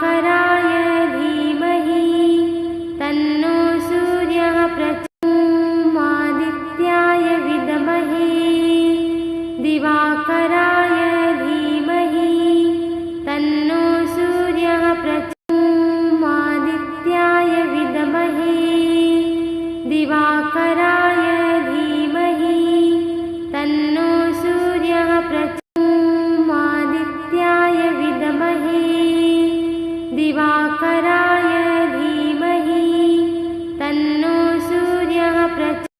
दिवाकराय धीमहि तन्नो सूर्यः प्रचोदयात् विद्महे दिवाकराय धीमहि तन्नो सूर्यः प्रचोदयात् विद्महे दिवाकराय धीमहि तन्नो सूर्यः प्रचोदयात् विद्महे दिवाकराय धीमहि तन्नो सूर्यः प्रचोदयात्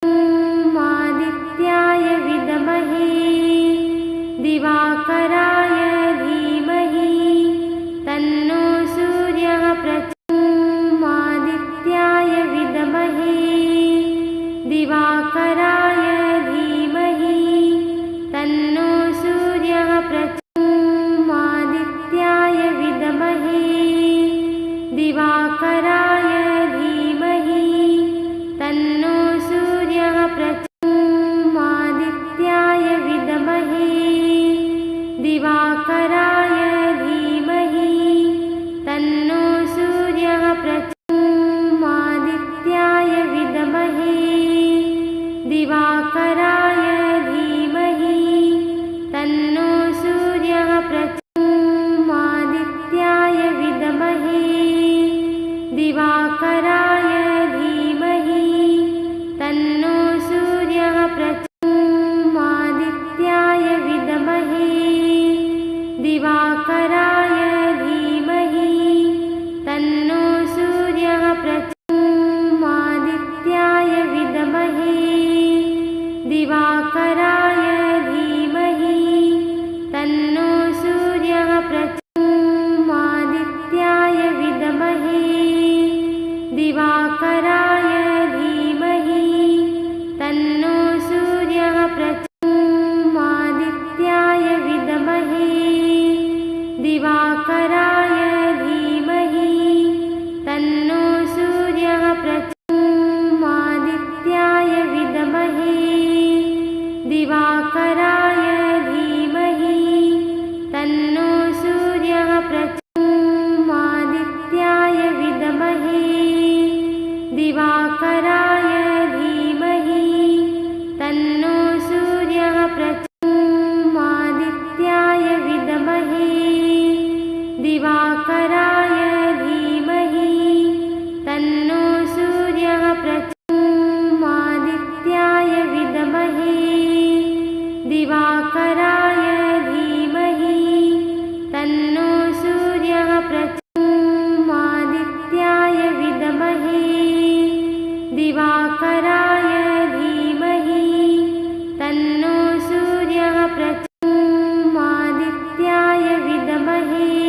विद्महे दिवाकराय धीमहि तन्नो सूर्यः प्रचोदयात् विद्महे दिवाकराय धीमहि तन्नो सूर्यः प्रचोदयात् विद्महे दिवाकराय धीमहि तन्नो सूर्यः प्रचोदयात् विद्महे दिवाकराय धीमहि तन्नो सूर्यः प्रचोदयात् विद्महे दिवाकराय धीमहि तन्नो सूर्यः प्रचोदयात् विद्महे दिवाकराय धीमहि तन्नो सूर्यः प्रचोदयात् विद्महे दिवाकराय धीमहि तन्नो सूर्यः प्रचोदयात् विद्महे दिवाकराय धीमहि तन्नो सूर्यः प्रचोदयात् विद्महे दिवाकराय धीमहि तन्नो सूर्यः प्रचोदयात् विद्महे दिवाकराय धीमहि तन्नो सूर्यः प्रचोदयात् विद्महे दिवाकराय धीमहि तन्नो सूर्यः प्रचोदयात् विद्महे दिवाकराय धीमहि तन्नो सूर्यः प्रचोदयात् विद्महे दिवाकराय धीमहि तन्नो सूर्यः प्रचोदयात् विद्महे दिवाकराय धीमहि तन्नो सूर्यः प्रचोदयात् विद्महे दिवाकराय धीमहि तन्नो सूर्यः प्रचोदयात् विद्महे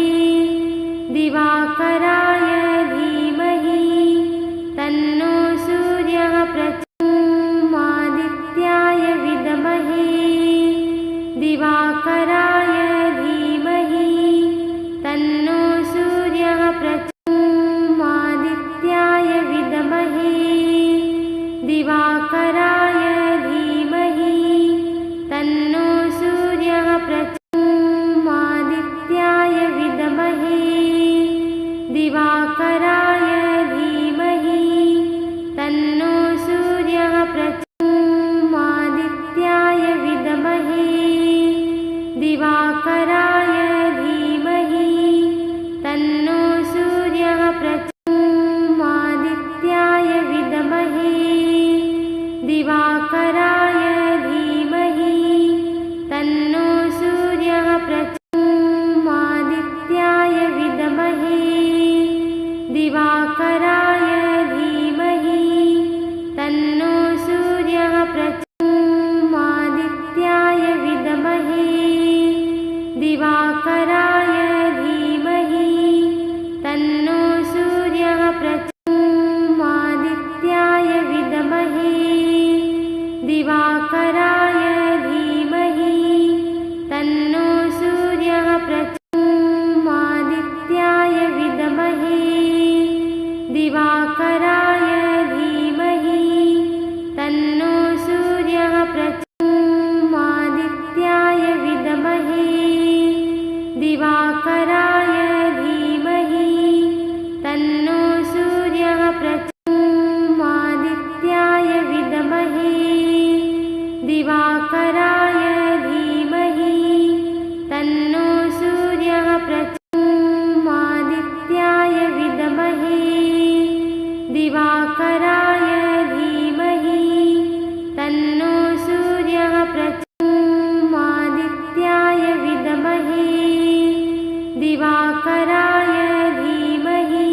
दिवाकराय धीमहि तन्नो सूर्यः प्रचोदयात् विद्महे दिवाकराय धीमहि तन्नो सूर्यः प्रचोदयात् विद्महे दिवाकराय धीमहि तन्नो सूर्यः प्रचोदयात् विद्महे दिवाकराय धीमहि तन्नो सूर्यः प्रचोदयात् विद्महे दिवाकराय धीमहि तन्नो सूर्यः प्रचोदयात् विद्महे दिवाकराय धीमहि तन्नो सूर्यः प्रचोदयात् विद्महे दिवाकराय धीमहि तन्नो सूर्यः प्रचोदयात् विद्महे दिवाकराय धीमहि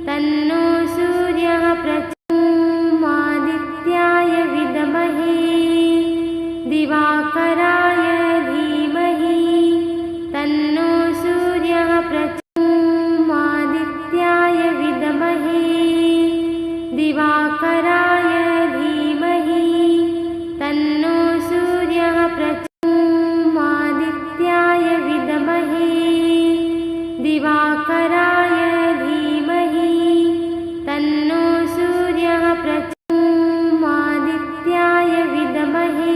तन्नो सूर्यः प्रचोदयात् विद्महे दिवाकराय धीमहि तन्नो सूर्यः प्रचोदयात् विद्महे दिवाकराय धीमहि तन्नो सूर्यः प्रचोदयात् विद्महे दिवाकराय धीमहि तन्नो सूर्यः प्रचोदयात् विद्महे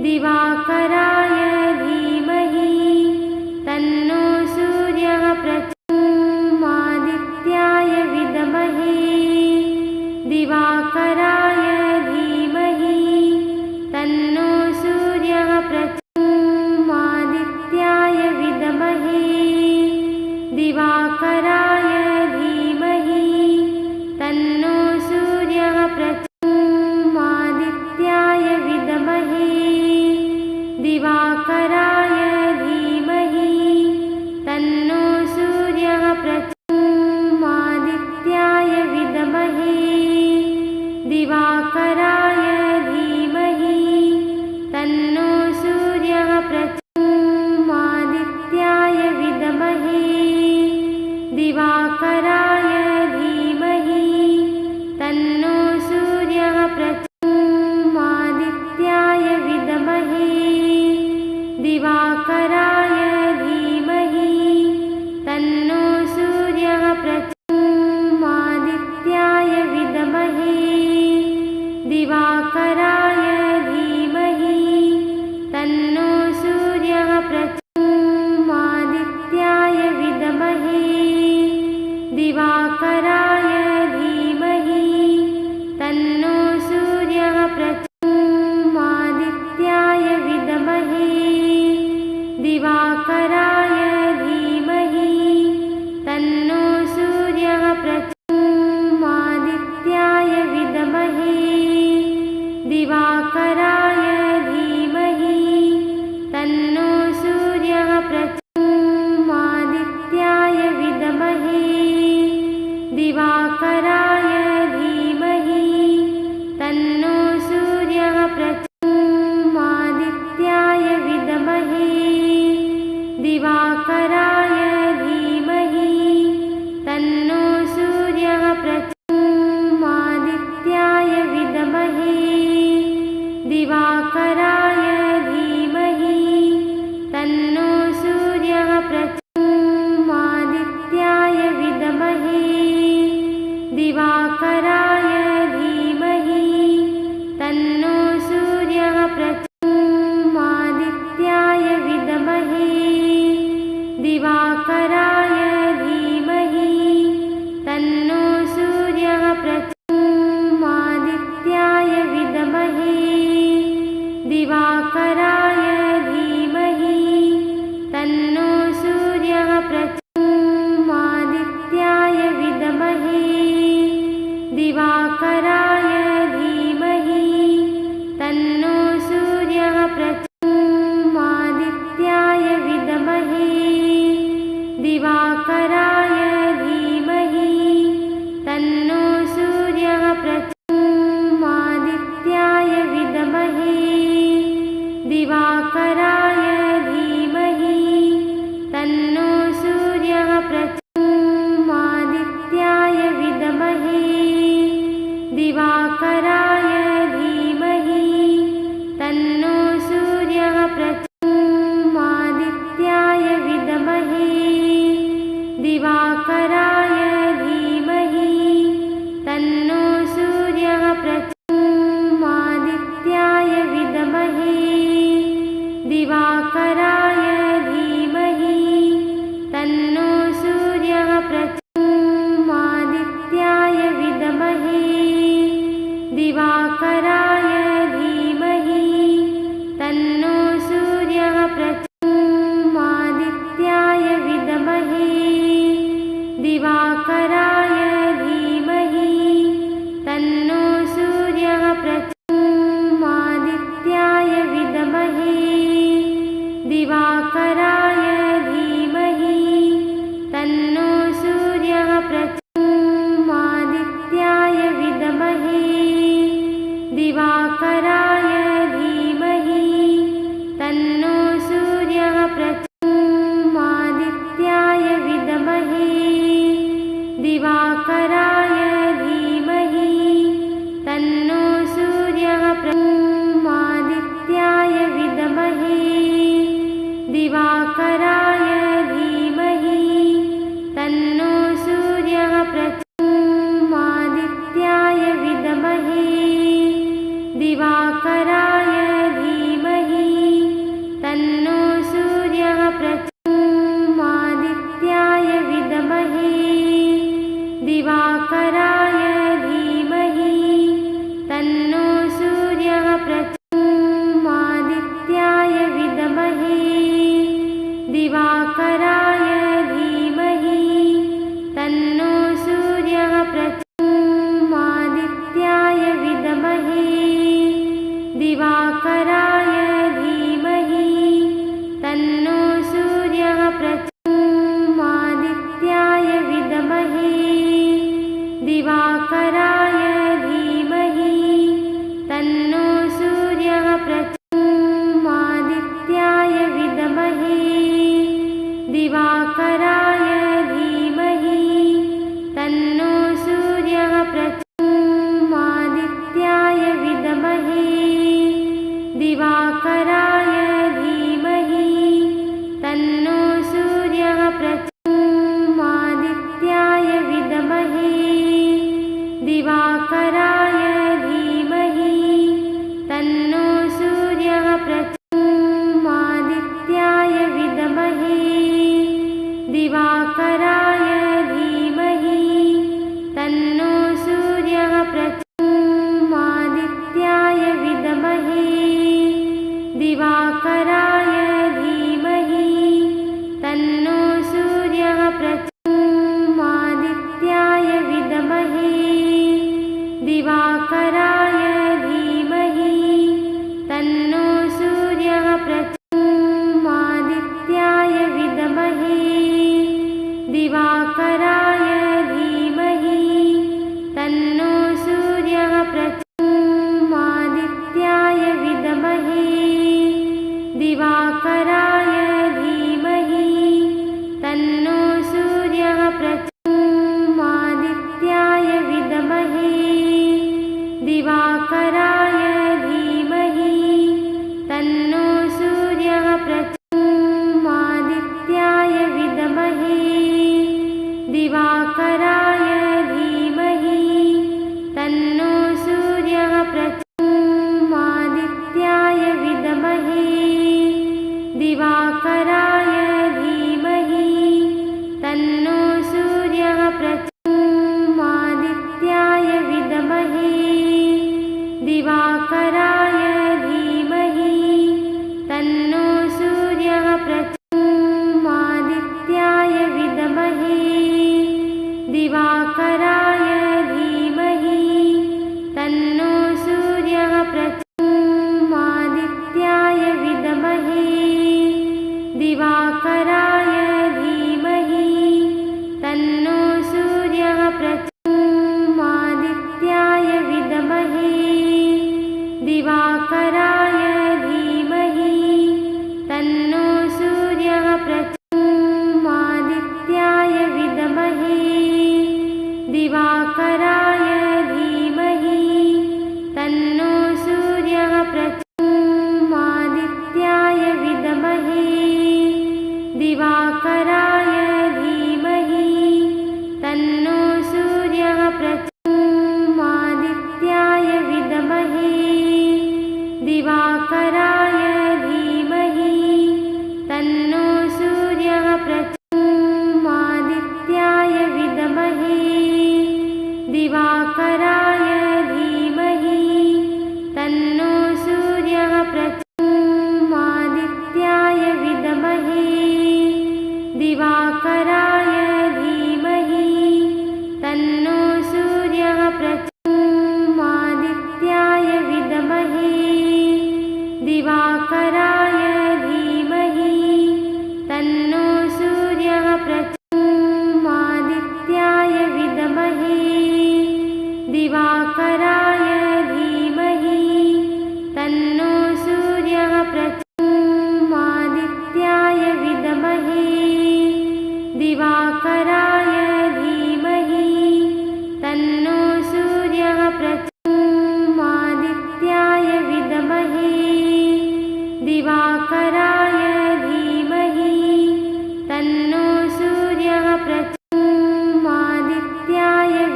दिवाकराय धीमहि तन्नो सूर्यः प्रचोदयात् विद्महे दिवाकराय धीमहि तन्नो सूर्यः प्रचोदयात् विद्महे दिवाकराय धीमहि तन्नो सूर्यः प्रचोदयात् विद्महे दिवाकराय धीमहि तन्नो सूर्यः प्रचोदयात् विद्महे दिवाकराय धीमहि तन्नो सूर्यः प्रचोदयात् विद्महे दिवाकराय धीमहि तन्नो सूर्यः प्रचोदयात् विद्महे दिवाकराय धीमहि तन्नो सूर्यः प्रचोदयात् विद्महे दिवाकराय धीमहि तन्नो सूर्यः प्रचोदयात् विद्महे दिवाकराय धीमहि तन्नो सूर्यः प्रचोदयात् विद्महे दिवाकराय धीमहि तन्नो सूर्यः प्रचोदयात् विद्महे दिवाकराय धीमहि तन्नो सूर्यः प्रचोदयात् विद्महे दिवाकराय धीमहि तन्नो सूर्यः प्रचोदयात् विद्महे दिवाकराय धीमहि तन्नो सूर्यः प्रचोदयात् विद्महे दिवाकराय धीमहि तन्नो सूर्यः प्रचोदयात् विद्महे दिवाकराय धीमहि तन्नो सूर्यः प्रचोदयात् विद्महे दिवाकराय धीमहि तन्नो सूर्यः प्रचोदयात् विद्महे दिवाकराय धीमहि तन्नो सूर्यः प्रचोदयात् विद्महे दिवाकराय धीमहि तन्नो सूर्यः प्रचोदयात् विद्महे दिवाकराय धीमहि तन्नो सूर्यः प्रचोदयात् विद्महे दिवाकराय धीमहि तन्नो सूर्यः प्रचोदयात् विद्महे दिवाकराय धीमहि तन्नो सूर्यः प्रचोदयात् विद्महे दिवाकराय धीमहि तन्नो सूर्यः प्रचोदयात् विद्महे दिवाकराय धीमहि तन्नो सूर्यः प्रचोदयात् विद्महे दिवाकराय धीमहि तन्नो सूर्यः प्रचोदयात् विद्महे दिवाकराय धीमहि दिवाकराय धीमहि तन्नो सूर्यः प्रचोदयात् विद्महे दिवाकराय धीमहि तन्नो सूर्यः प्रचोदयात् विद्महे दिवाकराय धीमहि तन्नो सूर्यः प्रचोदयात् विद्महे दिवाकराय धीमहि तन्नो सूर्यः प्रचोदयात् विद्महे दिवाकराय धीमहि तन्नो सूर्यः प्रचोदयात् विद्महे दिवाकराय धीमहि तन्नो सूर्यः प्रचोदयात् विद्महे दिवाकराय धीमहि तन्नो सूर्यः प्रचोदयात् विद्महे दिवाकराय धीमहि तन्नो सूर्यः प्रचोदयात् विद्महे दिवाकराय धीमहि तन्नो सूर्यः प्रचोदयात् विद्महे दिवाकराय धीमहि तन्नो सूर्यः प्रचोदयात् विद्महे दिवाकराय धीमहि तन्नो सूर्यः प्रचोदयात् विद्महे दिवाकराय धीमहि तन्नो सूर्यः प्रचोदयात् विद्महे दिवाकराय धीमहि तन्नो सूर्यः प्रचोदयात् विद्महे दिवाकराय धीमहि तन्नो सूर्यः प्रचोदयात् विद्महे दिवाकराय धीमहि तन्नो सूर्यः प्रचोदयात् विद्महे दिवाकराय धीमहि तन्नो सूर्यः प्रचोदयात् विद्महे दिवाकराय धीमहि तन्नो सूर्यः प्रचोदयात् विद्महे दिवाकराय धीमहि तन्नो सूर्यः प्रचोदयात् विद्महे दिवाकराय धीमहि तन्नो सूर्यः प्रचोदयात् विद्महे दिवाकराय धीमहि तन्नो सूर्यः प्रचोदयात् विद्महे दिवाकराय धीमहि तन्नो सूर्यः प्रचोदयात् विद्महे दिवाकराय धीमहि तन्नो सूर्यः प्रचोदयात् विद्महे दिवाकराय धीमहि तन्नो सूर्यः प्रचोदयात् विद्महे दिवाकराय धीमहि तन्नो सूर्यः प्रचोदयात् विद्महे दिवाकराय धीमहि तन्नो सूर्यः प्रचोदयात्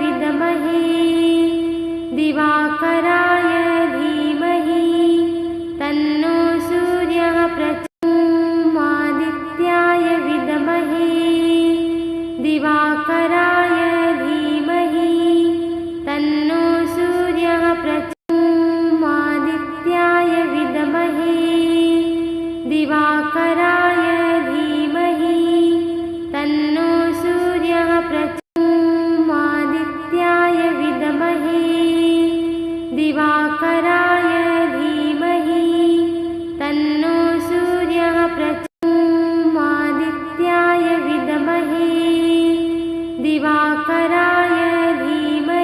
विद्महे दिवाकराय धीमहि तन्नो सूर्यः प्रचोदयात् विद्महे दिवाकराय धीमहि तन्नो सूर्यः प्रचोदयात् विद्महे दिवाकराय धीमहि तन्नो सूर्यः प्रचोदयात् विद्महे दिवाकराय धीमहि तन्नो सूर्यः प्रचोदयात् विद्महे दिवाकराय धीमहि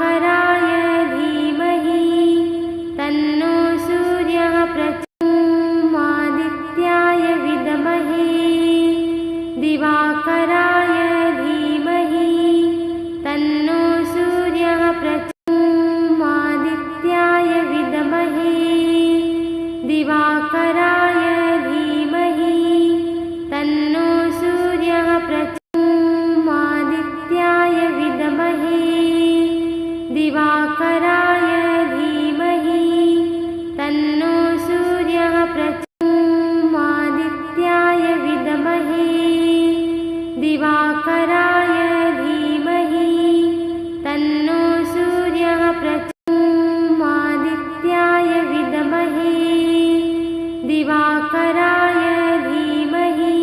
दिवाकराय धीमहि तन्नो सूर्यः प्रचोदयात् विद्महे दिवाकराय धीमहि तन्नो सूर्यः प्रचोदयात् विद्महे दिवाकराय धीमहि तन्नो सूर्यः प्रचोदयात् विद्महे दिवाकराय धीमहि तन्नो सूर्यः प्रचोदयात् विद्महे दिवाकराय धीमहि तन्नो सूर्यः प्रचोदयात् विद्महे दिवाकराय धीमहि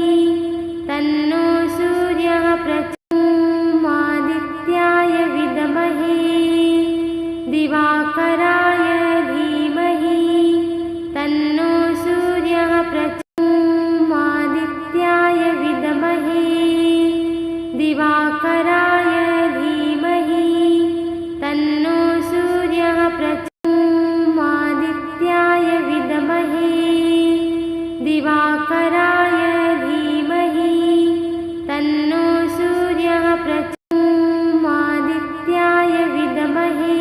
तन्नो सूर्यः प्रचोदयात् विद्महे दिवाकराय धीमहि तन्नो सूर्यः प्रचोदयात् विद्महे दिवाकराय धीमहि तन्नो सूर्यः प्रचोदयात् विद्महे दिवाकराय धीमहि तन्नो सूर्यः प्रचोदयात् विद्महे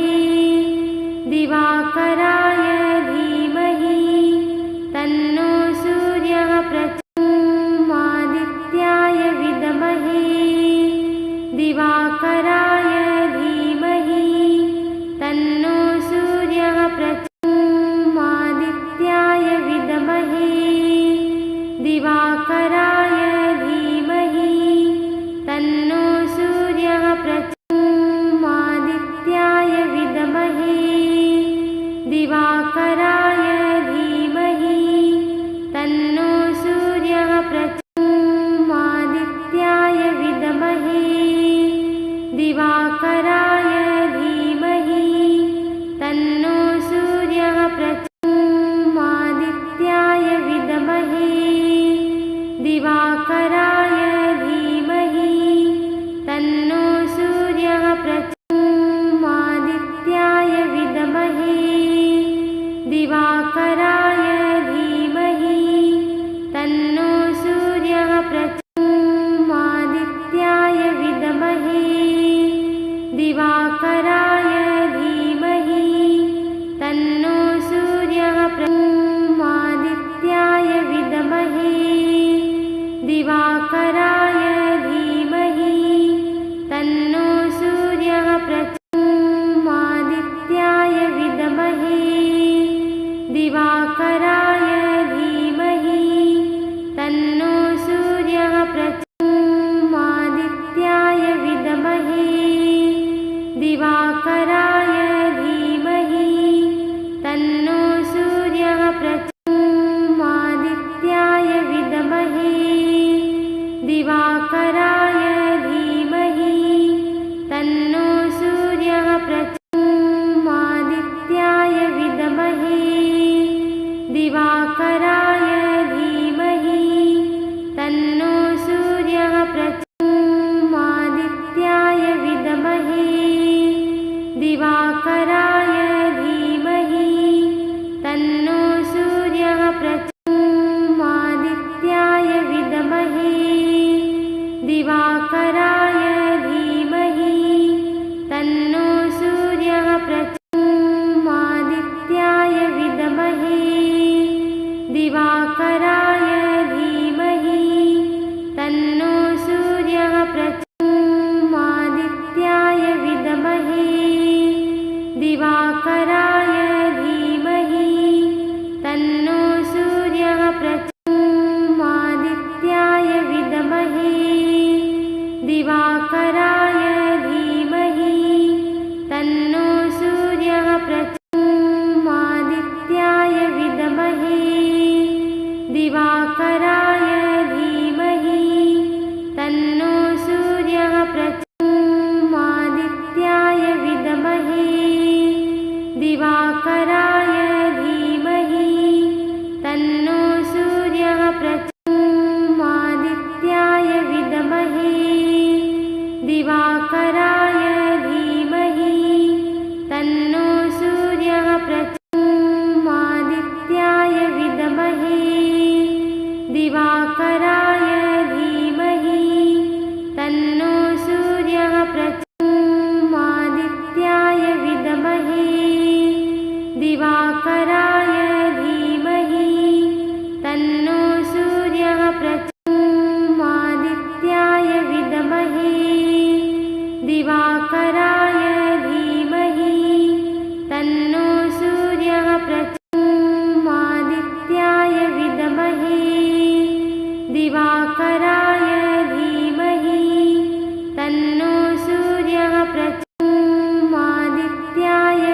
दिवाकराय धीमहि तन्नो सूर्यः प्रचोदयात् विद्महे दिवाकराय धीमहि तन्नो सूर्यः प्रचोदयात् विद्महे दिवाकराय धीमहि तन्नो सूर्यः प्रचोदयात् विद्महे दिवाकराय धीमहि तन्नो सूर्यः प्रचोदयात् विद्महे दिवाकराय धीमहि तन्नो सूर्यः प्रचोदयात् विद्महे दिवाकराय धीमहि तन्नो सूर्यः प्रचोदयात् विद्महे दिवाकराय धीमहि तन्नो सूर्यः प्रचोदयात् विद्महे दिवाकराय धीमहि तन्नो सूर्यः प्रचोदयात् विद्महे दिवाकराय धीमहि तन्नो सूर्यः प्रचोदयात् विद्महे दिवाकराय धीमहि तन्नो सूर्यः प्रचोदयात् विद्महे दिवाकराय धीमहि तन्नो सूर्यः प्रचोदयात् विद्महे दिवाकराय धीमहि तन्नो सूर्यः प्रचोदयात् विद्महे दिवाकराय धीमहि तन्नो सूर्यः प्रचोदयात् विद्महे दिवाकराय धीमहि तन्नो सूर्यः प्रचोदयात् विद्महे दिवाकराय धीमहि तन्नो सूर्यः प्रचोदयात् विद्महे दिवाकराय धीमहि तन्नो सूर्यः प्रचोदयात् विद्महे दिवाकराय धीमहि तन्नो सूर्यः प्रचोदयात् विद्महे दिवाकराय धीमहि तन्नो सूर्यः प्रचोदयात् विद्महे दिवाकराय धीमहि तन्नो सूर्यः प्रचोदयात् विद्महे दिवाकराय धीमहि तन्नो सूर्यः प्रचोदयात् विद्महे दिवाकराय धीमहि दिवाकराय धीमहि तन्नो सूर्यः प्रचोदयात् विद्महे दिवाकराय धीमहि तन्नो सूर्यः प्रचोदयात् विद्महे दिवाकराय धीमहि तन्नो सूर्यः प्रचोदयात्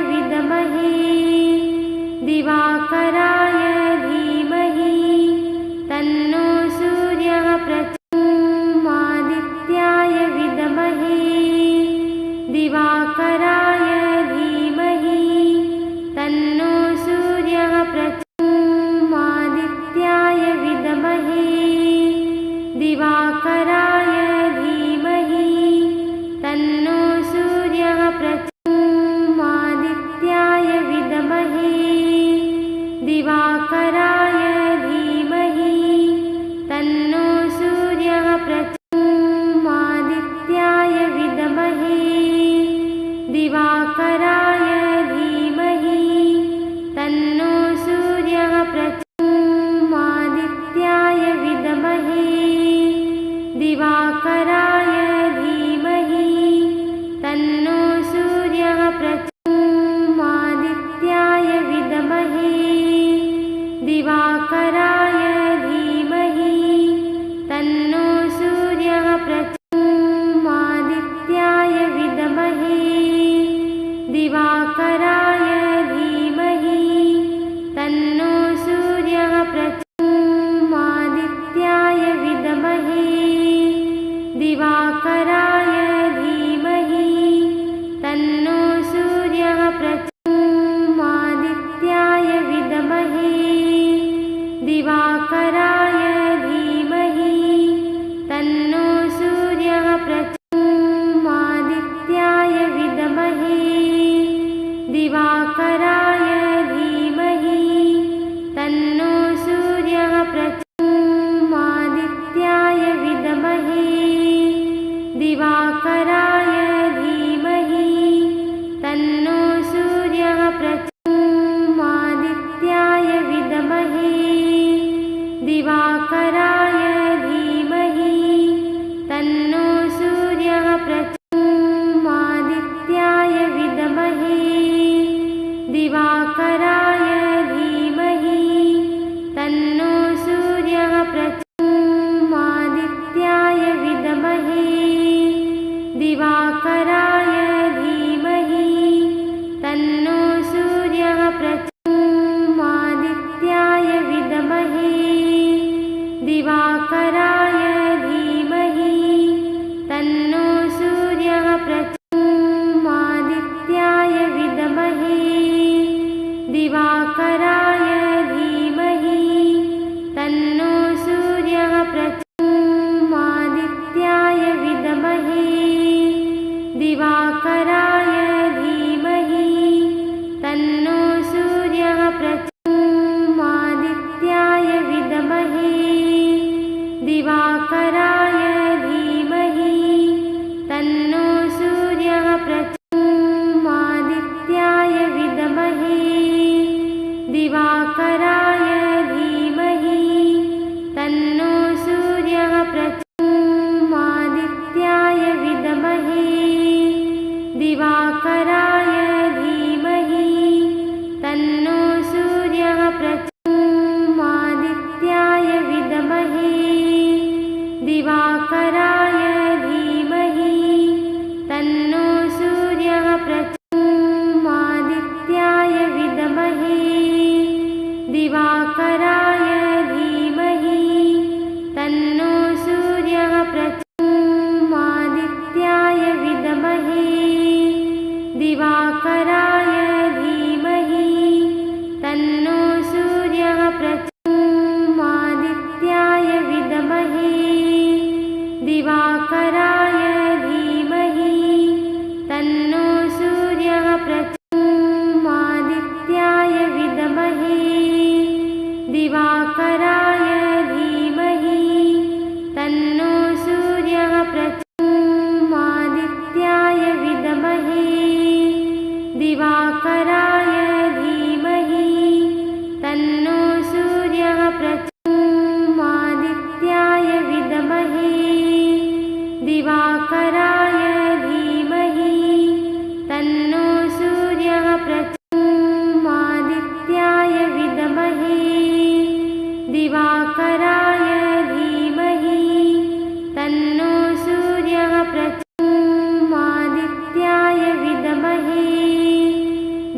विद्महे दिवाकराय धीमहि तन्नो सूर्यः प्रचोदयात् विद्महे दिवाकराय धीमहि तन्नो सूर्यः प्रचोदयात् विद्महे दिवाकराय धीमहि तन्नो सूर्यः प्रचोदयात् विद्महे दिवाकराय धीमहि तन्नो सूर्यः प्रचोदयात् विद्महे दिवाकराय धीमहि तन्नो सूर्यः प्रचोदयात् विद्महे दिवाकराय धीमहि तन्नो सूर्यः प्रचोदयात् विद्महे दिवाकराय धीमहि तन्नो सूर्यः प्रचोदयात् विद्महे दिवाकराय धीमहि तन्नो सूर्यः प्रचोदयात् विद्महे दिवाकराय धीमहि तन्नो सूर्यः प्रचोदयात् विद्महे दिवाकराय धीमहि तन्नो सूर्यः प्रचोदयात् विद्महे दिवाकराय धीमहि तन्नो सूर्यः प्रचोदयात् विद्महे दिवाकराय धीमहि तन्नो सूर्यः प्रचोदयात् विद्महे दिवाकराय धीमहि तन्नो सूर्यः प्रचोदयात् विद्महे दिवाकराय धीमहि तन्नो सूर्यः प्रचोदयात् विद्महे दिवाकराय धीमहि तन्नो सूर्यः प्रचोदयात् विद्महे दिवाकराय धीमहि तन्नो सूर्यः प्रचोदयात् विद्महे दिवाकराय धीमहि तन्नो सूर्यः प्रचोदयात् विद्महे दिवाकराय धीमहि तन्नो सूर्यः प्रचोदयात् विद्महे दिवाकराय धीमहि तन्नो सूर्यः प्रचोदयात् विद्महे दिवाकराय धीमहि तन्नो सूर्यः प्रचोदयात् विद्महे दिवाकराय धीमहि तन्नो सूर्यः प्रचोदयात् विद्महे दिवाकराय धीमहि तन्नो सूर्यः प्रचोदयात् विद्महे दिवाकराय धीमहि तन्नो सूर्यः प्रचोदयात् विद्महे दिवाकराय धीमहि तन्नो सूर्यः प्रचोदयात् विद्महे दिवाकराय धीमहि तन्नो सूर्यः प्रचोदयात् विद्महे दिवाकराय धीमहि तन्नो सूर्यः प्रचोदयात् विद्महे दिवाकराय धीमहि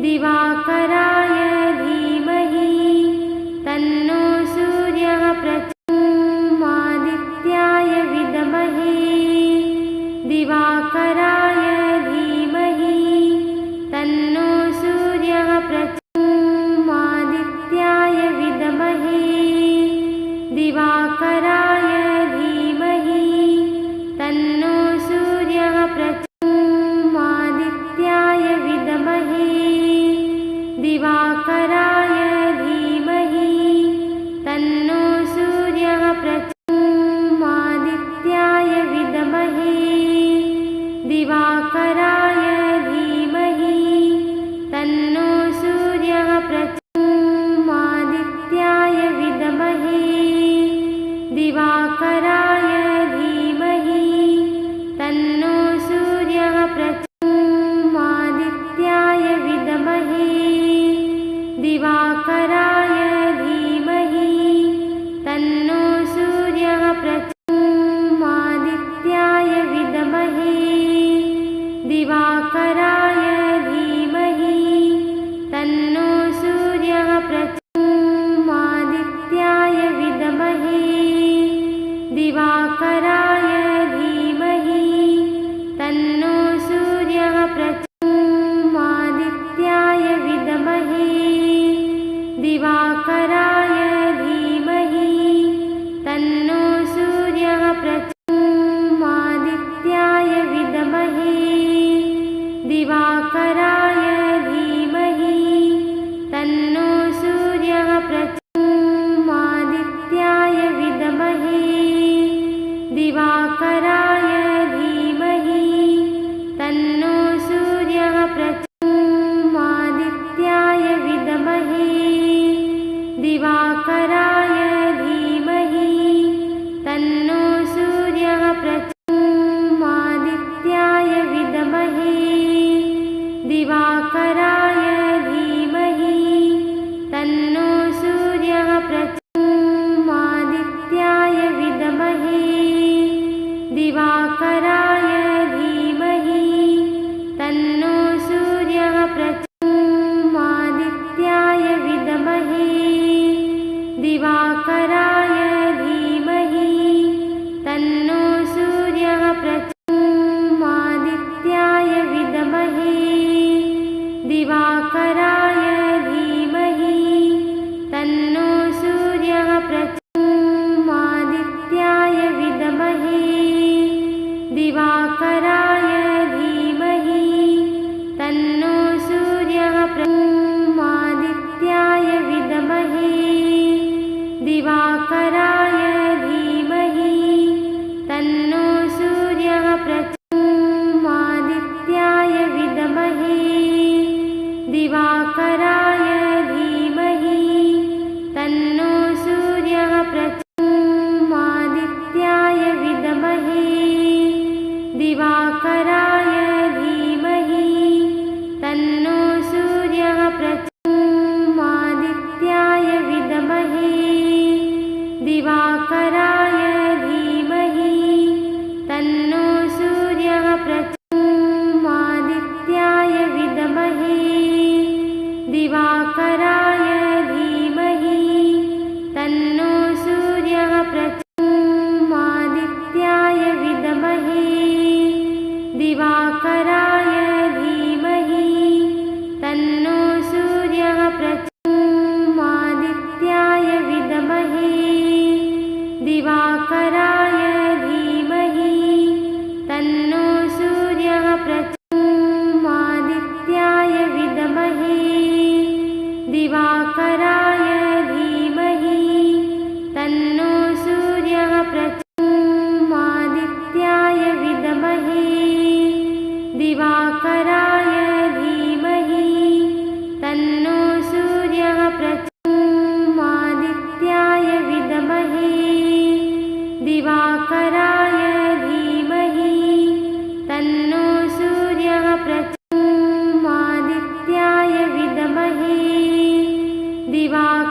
दिवाकराय धीमहि तन्नो सूर्यः प्रचोदयात् विद्महे दिवाकराय धीमहि तन्नो सूर्यः प्रचोदयात् विद्महे दिवाकराय धीमहि तन्नो सूर्यः प्रचोदयात् विद्महे दिवाकराय धीमहि तन्नो सूर्यः प्रचोदयात् विद्महे दिवाकराय धीमहि तन्नो सूर्यः प्रचोदयात् विद्महे दिवाकराय धीमहि तन्नो सूर्यः प्रचोदयात् विद्महे दिवाकराय धीमहि तन्नो सूर्यः प्रचोदयात् विद्महे दिवाकराय धीमहि तन्नो सूर्यः प्रचोदयात् विद्महे दिवाकराय धीमहि तन्नो सूर्यः प्रचोदयात् विद्महे दिवाकराय धीमहि तन्नो सूर्यः प्रचोदयात् विद्महे दिवाकराय धीमहि तन्नो सूर्यः प्रचोदयात् विद्महे दिवाकराय धीमहि तन्नो सूर्यः प्रचोदयात् विद्महे दिवाकराय धीमहि तन्नो सूर्यः प्रचोदयात् विद्महे दिवाकराय धीमहि तन्नो सूर्यः प्रचोदयात् विद्महे दिवाकराय धीमहि तन्नो सूर्यः प्रचोदयात् विद्महे दिवाकराय धीमहि तन्नो सूर्यः प्रचोदयात् विद्महे दिवाकराय धीमहि तन्नो सूर्यः प्रचोदयात् विद्महे दिवाकराय धीमहि तन्नो सूर्यः प्रचोदयात् विद्महे दिवाकराय धीमहि तन्नो सूर्यः प्रचोदयात् विद्महे दिवाकराय धीमहि तन्नो सूर्यः प्रचोदयात् विद्महे दिवाकराय धीमहि तन्नो सूर्यः प्रचोदयात् विद्महे दिवाकराय धीमहि तन्नो सूर्यः प्रचोदयात् विद्महे दिवाकराय धीमहि तन्नो सूर्यः प्रचोदयात् विद्महे दिवाकराय धीमहि तन्नो सूर्यः प्रचोदयात् विद्महे दिवाकराय धीमहि तन्नो सूर्यः प्रचोदयात् विद्महे दिवाकराय धीमहि तन्नो सूर्यः प्रचोदयात् विद्महे दिवाकराय धीमहि तन्नो सूर्यः प्रचोदयात् विद्महे दिवाकराय धीमहि तन्नो सूर्यः प्रचोदयात् विद्महे दिवाकराय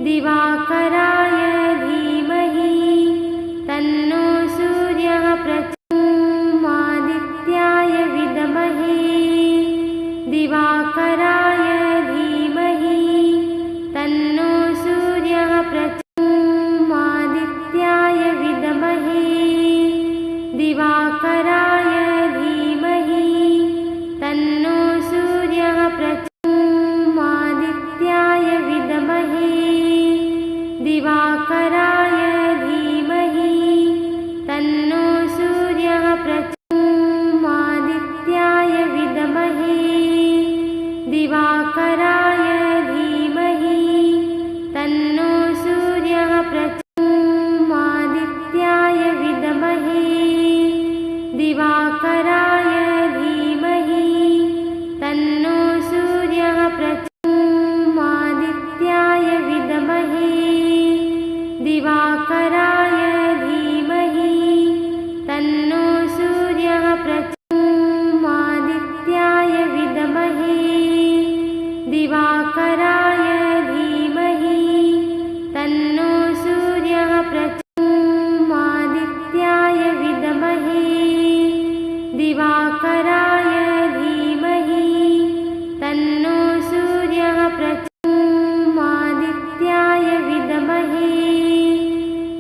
दिवाकराय धीमहि तन्नो सूर्यः प्रचोदयात् विद्महे दिवाकराय धीमहि तन्नो सूर्यः प्रचोदयात् विद्महे दिवाकराय धीमहि तन्नो सूर्यः प्रचोदयात् विद्महे दिवाकराय धीमहि तन्नो सूर्यः प्रचोदयात् विद्महे दिवाकराय धीमहि तन्नो सूर्यः प्रचोदयात् विद्महे दिवाकराय धीमहि तन्नो सूर्यः प्रचोदयात् विद्महे दिवाकराय धीमहि तन्नो सूर्यः प्रचोदयात् विद्महे दिवाकराय धीमहि तन्नो सूर्यः प्रचोदयात् विद्महे दिवाकराय धीमहि तन्नो सूर्यः प्रचोदयात् विद्महे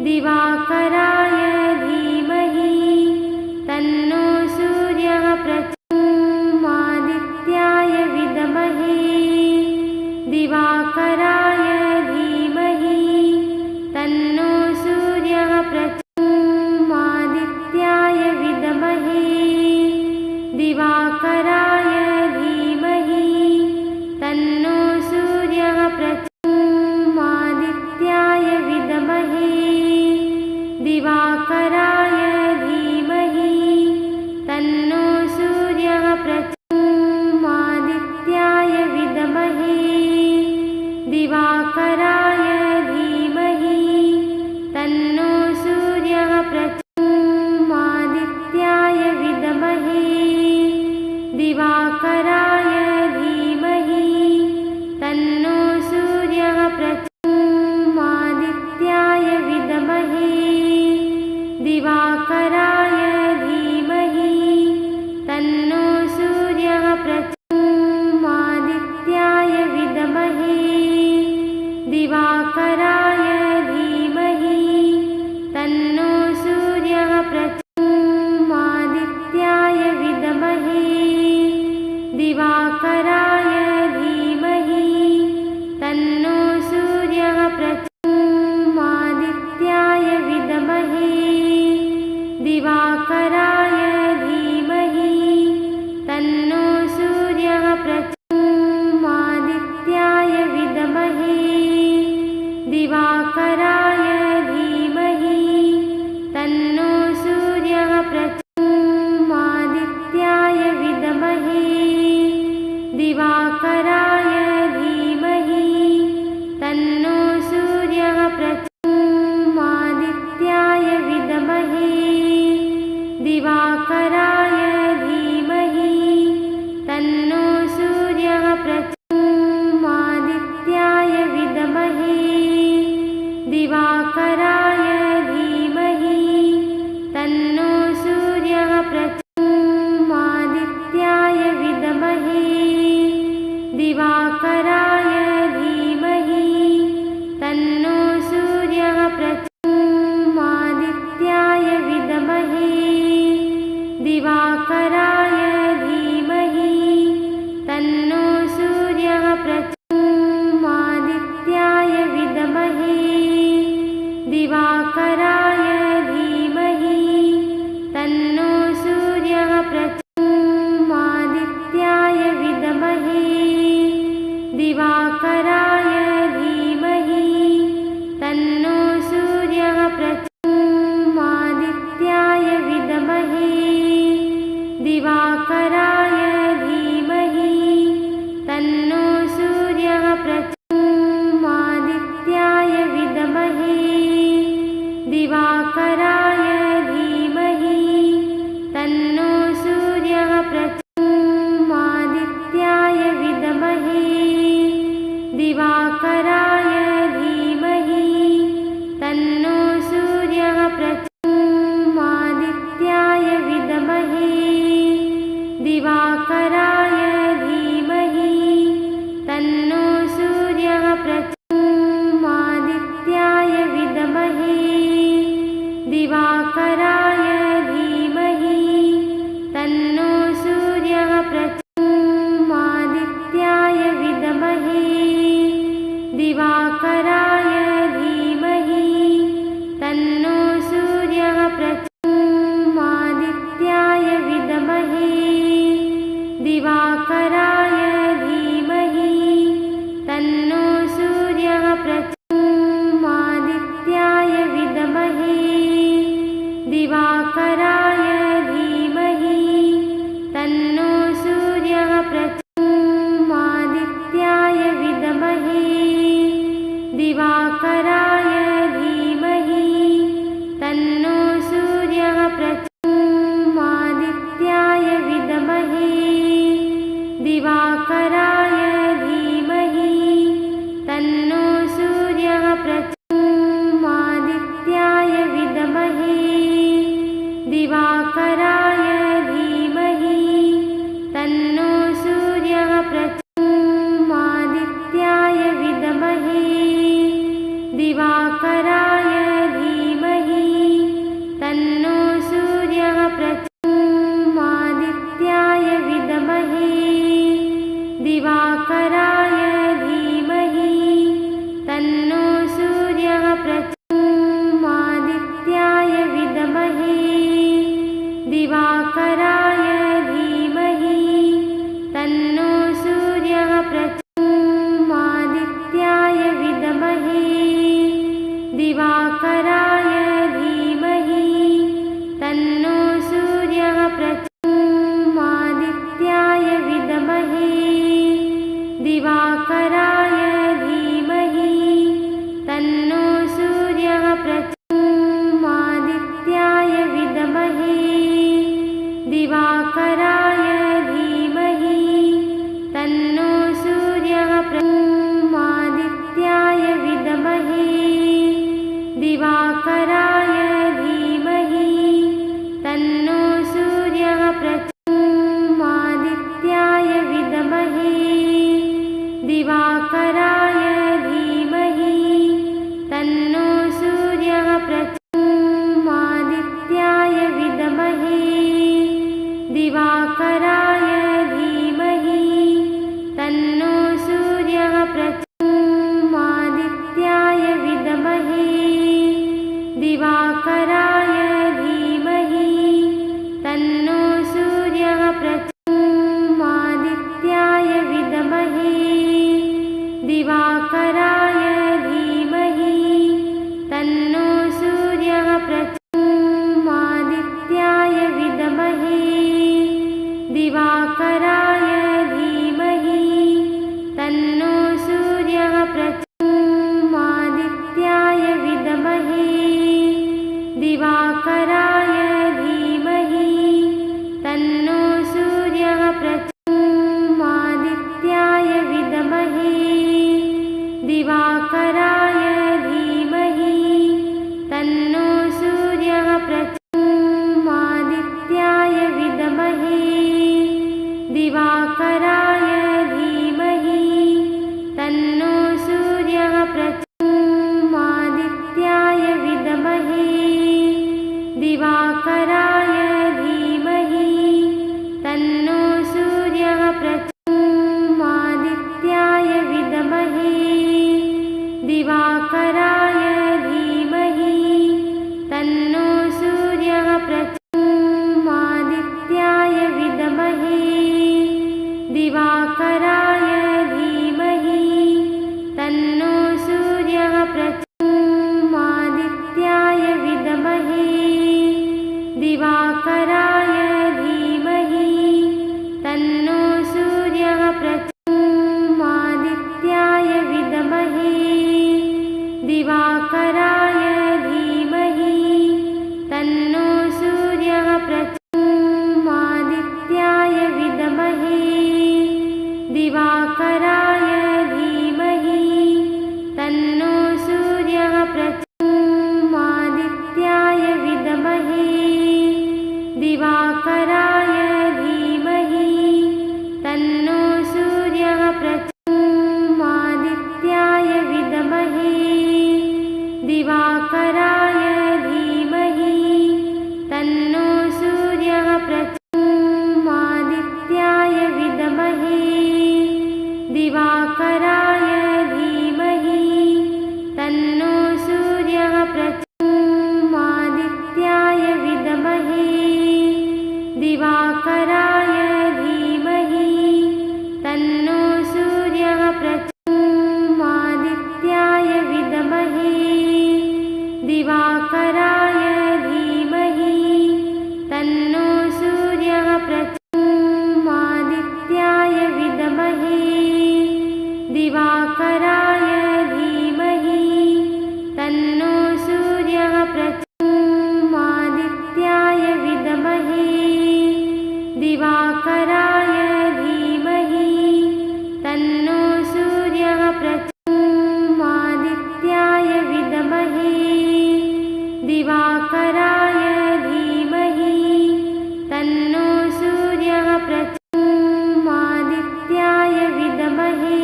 दिवाकराय धीमहि तन्नो सूर्यः प्रचोदयात् विद्महे दिवाकराय धीमहि तन्नो सूर्यः प्रचोदयात् विद्महे दिवाकराय धीमहि तन्नो सूर्यः प्रचोदयात् विद्महे दिवाकराय धीमहि तन्नो सूर्यः प्रचोदयात् विद्महे दिवाकराय धीमहि तन्नो सूर्यः प्रचोदयात् विद्महे दिवाकराय धीमहि तन्नो सूर्यः प्रचोदयात् विद्महे दिवाकराय धीमहि तन्नो सूर्यः प्रचोदयात् विद्महे दिवाकराय धीमहि तन्नो सूर्यः प्रचोदयात् विद्महे दिवाकराय धीमहि तन्नो सूर्यः प्रचोदयात् विद्महे दिवाकराय धीमहि तन्नो सूर्यः प्रचोदयात् विद्महे दिवाकराय धीमहि तन्नो सूर्यः प्रचोदयात् विद्महे दिवाकराय धीमहि तन्नो सूर्यः प्रचोदयात् विद्महे दिवाकराय धीमहि तन्नो सूर्यः प्रचोदयात् विद्महे दिवाकराय धीमहि तन्नो सूर्यः प्रचोदयात् विद्महे दिवाकराय धीमहि तन्नो सूर्यः प्रचोदयात् विद्महे दिवाकराय धीमहि तन्नो सूर्यः प्रचोदयात् विद्महे दिवाकराय धीमहि तन्नो सूर्यः प्रचोदयात् विद्महे दिवाकराय धीमहि तन्नो सूर्यः प्रचोदयात् विद्महे दिवाकराय धीमहि तन्नो सूर्यः प्रचोदयात् विद्महे दिवाकराय धीमहि तन्नो सूर्यः प्रचोदयात् विद्महे दिवाकराय धीमहि दिवाकराय धीमहि तन्नो सूर्यः प्रचोदयात् आदित्याय विद्महे दिवाकराय धीमहि तन्नो सूर्यः प्रचोदयात् आदित्याय विद्महे दिवाकराय धीमहि तन्नो सूर्यः प्रचोदयात् आदित्याय विद्महे दिवाकराय धीमहि तन्नो सूर्यः प्रचोदयात् आदित्याय विद्महे दिवाकराय धीमहि तन्नो सूर्यः प्रचोदयात् आदित्याय विद्महे दिवाकराय धीमहि तन्नो सूर्यः प्रचोदयात् आदित्याय विद्महे दिवाकराय धीमहि तन्नो सूर्यः प्रचोदयात् आदित्याय विद्महे दिवाकराय धीमहि तन्नो सूर्यः प्रचोदयात् आदित्याय विद्महे दिवाकराय धीमहि तन्नो सूर्यः प्रचोदयात् आदित्याय विद्महे दिवाकराय धीमहि तन्नो सूर्यः प्रचोदयात् आदित्याय विद्महे दिवाकराय धीमहि तन्नो सूर्यः प्रचोदयात् आदित्याय विद्महे दिवाकराय धीमहि तन्नो सूर्यः प्रचोदयात् आदित्याय विद्महे दिवाकराय धीमहि तन्नो सूर्यः प्रचोदयात् आदित्याय विद्महे दिवाकराय धीमहि तन्नो सूर्यः प्रचोदयात् आदित्याय विद्महे दिवाकराय धीमहि तन्नो सूर्यः प्रचोदयात् आदित्याय विद्महे दिवाकराय धीमहि तन्नो सूर्यः प्रचोदयात् आदित्याय विद्महे दिवाकराय धीमहि तन्नो सूर्यः प्रचोदयात् आदित्याय विद्महे दिवाकराय धीमहि तन्नो सूर्यः प्रचोदयात् आदित्याय विद्महे दिवाकराय धीमहि तन्नो सूर्यः प्रचोदयात् आदित्याय विद्महे दिवाकराय धीमहि तन्नो सूर्यः प्रचोदयात् आदित्याय विद्महे दिवाकराय धीमहि तन्नो सूर्यः प्रचोदयात् आदित्याय विद्महे दिवाकराय धीमहि तन्नो सूर्यः प्रचोदयात् आदित्याय विद्महे दिवाकराय धीमहि तन्नो सूर्यः प्रचोदयात् आदित्याय विद्महे दिवाकराय धीमहि तन्नो सूर्यः प्रचोदयात् आदित्याय विद्महे दिवाकराय धीमहि तन्नो सूर्यः प्रचोदयात् आदित्याय विद्महे दिवाकराय धीमहि तन्नो सूर्यः प्रचोदयात् आदित्याय विद्महे दिवाकराय धीमहि तन्नो सूर्यः प्रचोदयात् आदित्याय विद्महे दिवाकराय धीमहि तन्नो सूर्यः प्रचोदयात् आदित्याय विद्महे दिवाकराय धीमहि तन्नो सूर्यः प्रचोदयात् आदित्याय विद्महे दिवाकराय धीमहि विद्महे दिवाकराय धीमहि तन्नो सूर्यः प्रचोदयात् विद्महे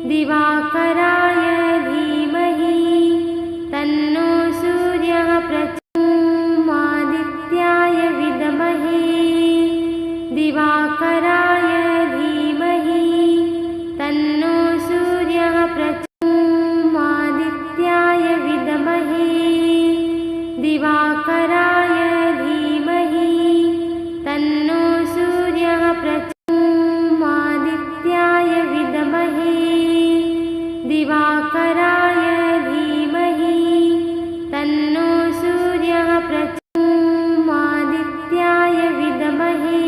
दिवाकराय धीमहि तन्नो सूर्यः प्रचोदयात् विद्महे दिवाकराय धीमहि तन्नो सूर्यः प्रचोदयात् विद्महे दिवाकराय धीमहि तन्नो सूर्यः प्रचोदयात् विद्महे दिवाकराय धीमहि तन्नो सूर्यः प्रचोदयात् विद्महे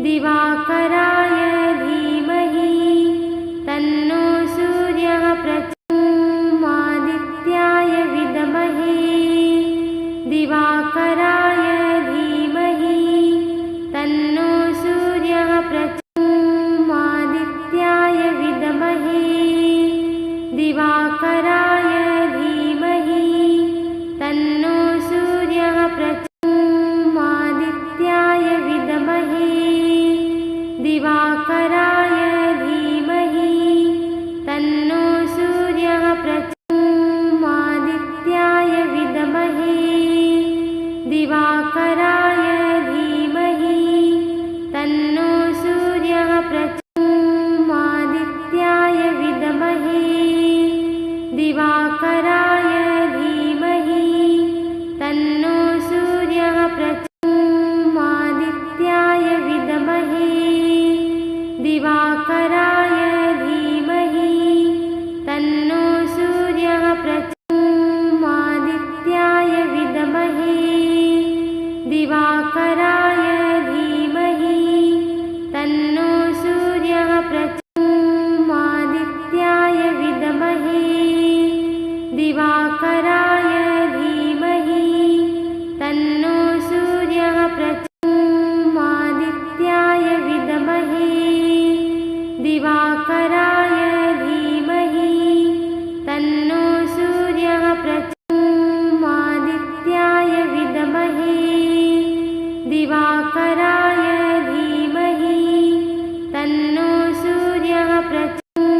दिवाकराय धीमहि तन्नो सूर्यः प्रचोदयात् विद्महे दिवाकराय धीमहि तन्नो सूर्यः प्रचोदयात् विद्महे दिवाकराय धीमहि तन्नो सूर्यः प्रचोदयात् विद्महे दिवाकराय धीमहि तन्नो सूर्यः प्रचोदयात् विद्महे दिवाकराय धीमहि तन्नो सूर्यः प्रचोदयात् विद्महे दिवाकराय धीमहि तन्नो सूर्यः प्रचोदयात् विद्महे दिवाकराय धीमहि तन्नो सूर्यः प्रचोदयात् विद्महे दिवाकराय धीमहि तन्नो सूर्यः प्रचोदयात् विद्महे दिवाकराय धीमहि तन्नो सूर्यः प्रचोदयात् विद्महे दिवाकराय धीमहि तन्नो सूर्यः प्रचोदयात् विद्महे दिवाकराय धीमहि तन्नो सूर्यः प्रचोदयात्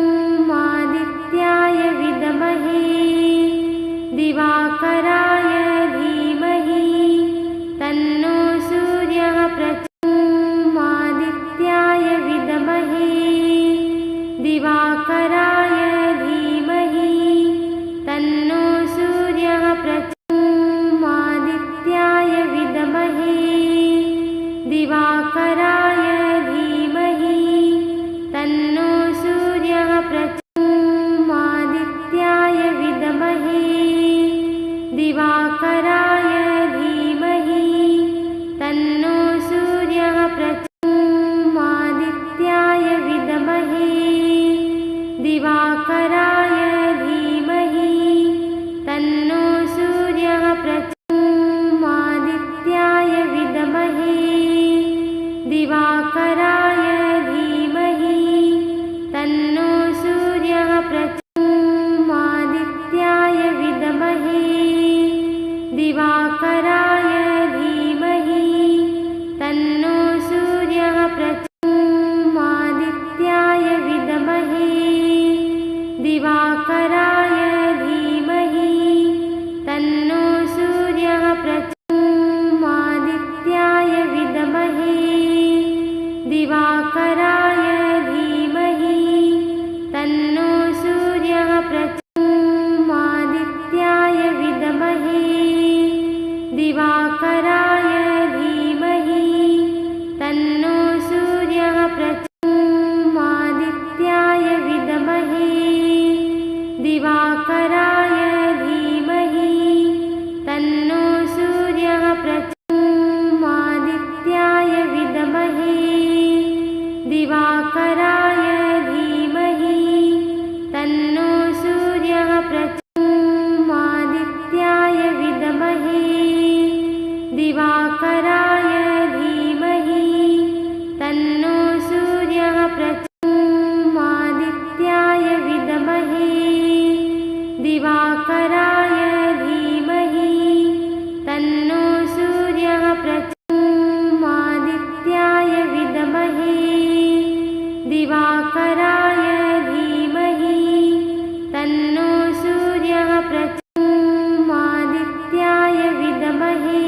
विद्महे दिवाकराय धीमहि तन्नो सूर्यः प्रचोदयात् विद्महे दिवाकराय धीमहि तन्नो सूर्यः प्रचोदयात् विद्महे दिवाकराय धीमहि तन्नो सूर्यः प्रचोदयात् विद्महे दिवाकराय धीमहि तन्नो सूर्यः प्रचोदयात् विद्महे दिवाकराय धीमहि तन्नो सूर्यः प्रचोदयात् विद्महे दिवाकराय धीमहि तन्नो सूर्यः प्रचोदयात् विद्महे दिवाकराय धीमहि तन्नो सूर्यः प्रचोदयात् विद्महे दिवाकराय धीमहि तन्नो सूर्यः प्रचोदयात् विद्महे दिवाकराय धीमहि तन्नो सूर्यः प्रचोदयात् विद्महे दिवाकराय धीमहि तन्नो सूर्यः प्रचोदयात् विद्महे दिवाकराय धीमहि तन्नो सूर्यः प्रचोदयात् विद्महे दिवाकराय धीमहि तन्नो सूर्यः प्रचोदयात् विद्महे दिवाकराय धीमहि तन्नो सूर्यः प्रचोदयात् विद्महे दिवाकराय धीमहि तन्नो सूर्यः प्रचोदयात् विद्महे दिवाकराय धीमहि तन्नो सूर्यः प्रचोदयात् विद्महे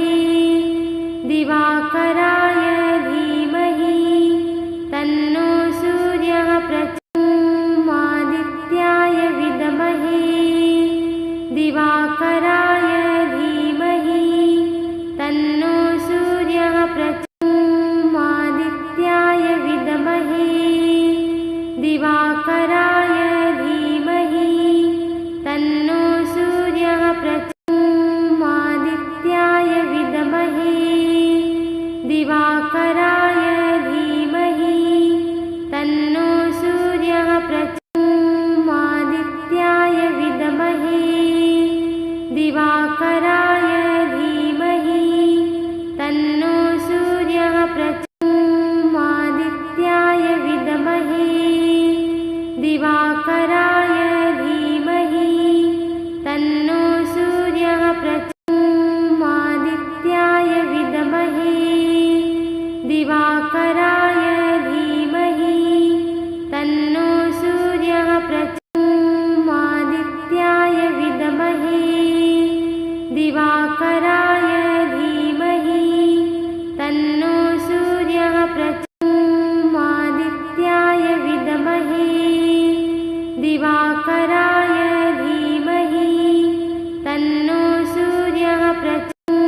दिवाकराय धीमहि तन्नो सूर्यः प्रचोदयात् विद्महे दिवाकराय धीमहि तन्नो सूर्यः प्रचोदयात् विद्महे दिवाकराय धीमहि तन्नो सूर्यः प्रचोदयात् विद्महे दिवाकराय धीमहि तन्नो सूर्यः प्रचोदयात् विद्महे दिवाकराय धीमहि तन्नो सूर्यः प्रचोदयात् विद्महे दिवाकराय धीमहि तन्नो सूर्यः प्रचोदयात् विद्महे दिवाकराय धीमहि तन्नो सूर्यः प्रचोदयात् विद्महे दिवाकराय धीमहि तन्नो सूर्यः प्रचोदयात् विद्महे दिवाकराय धीमहि तन्नो सूर्यः प्रचोदयात्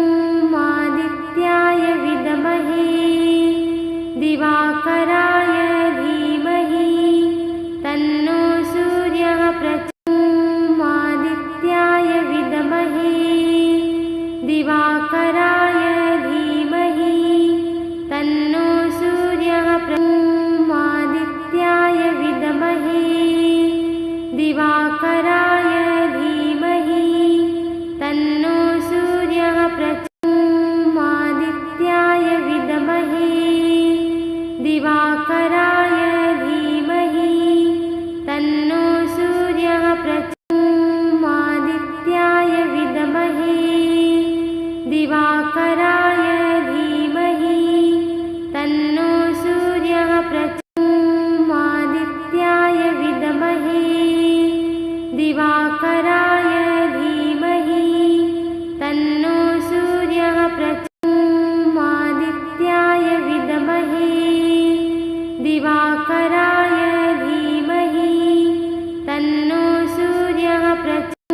विद्महे दिवाकराय धीमहि तन्नो सूर्यः प्रचोदयात् विद्महे दिवाकराय धीमहि तन्नो सूर्यः प्रचोदयात् विद्महे दिवाकराय धीमहि तन्नो सूर्यः प्रचोदयात् विद्महे दिवाकराय धीमहि तन्नो सूर्यः प्रचोदयात् विद्महे दिवाकराय धीमहि तन्नो सूर्यः प्रचोदयात् विद्महे दिवाकराय धीमहि तन्नो सूर्यः प्रचोदयात् विद्महे दिवाकराय धीमहि तन्नो सूर्यः प्रचोदयात्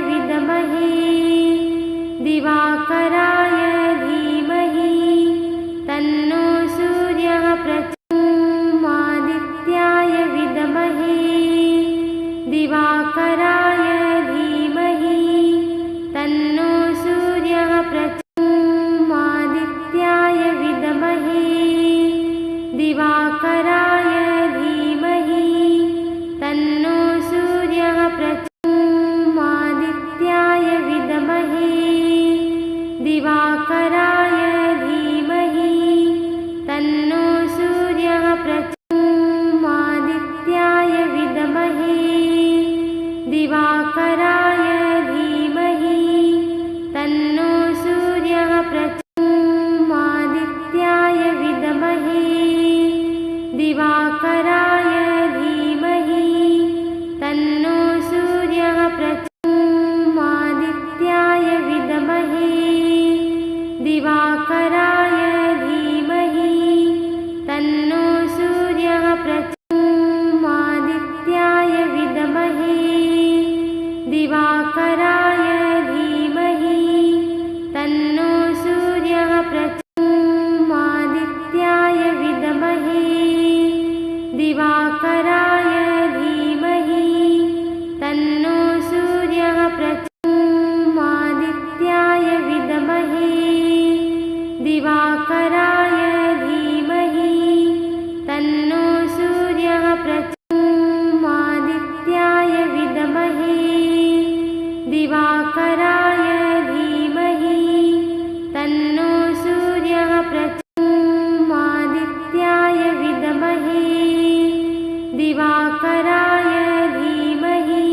विद्महे दिवाकराय धीमहि तन्नो सूर्यः प्रचोदयात् विद्महे दिवाकराय धीमहि तन्नो सूर्यः प्रचोदयात् विद्महे दिवाकराय धीमहि तन्नो सूर्यः प्रचोदयात् विद्महे दिवाकराय धीमहि तन्नो सूर्यः प्रचोदयात् विद्महे दिवाकराय धीमहि तन्नो सूर्यः प्रचोदयात् विद्महे दिवाकराय धीमहि तन्नो सूर्यः प्रचोदयात् विद्महे दिवाकराय धीमहि तन्नो सूर्यः प्रचोदयात् विद्महे दिवाकराय धीमहि तन्नो सूर्यः प्रचोदयात् विद्महे दिवाकराय धीमहि तन्नो सूर्यः प्रचोदयात् विद्महे दिवाकराय धीमहि तन्नो सूर्यः प्रचोदयात् विद्महे दिवाकराय धीमहि तन्नो सूर्यः प्रचोदयात् विद्महे दिवाकराय धीमहि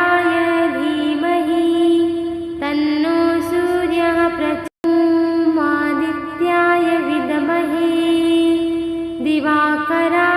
दिवाकराय धीमहि तन्नो सूर्यः प्रचोदयात्। आदित्याय विद्महे दिवाकराय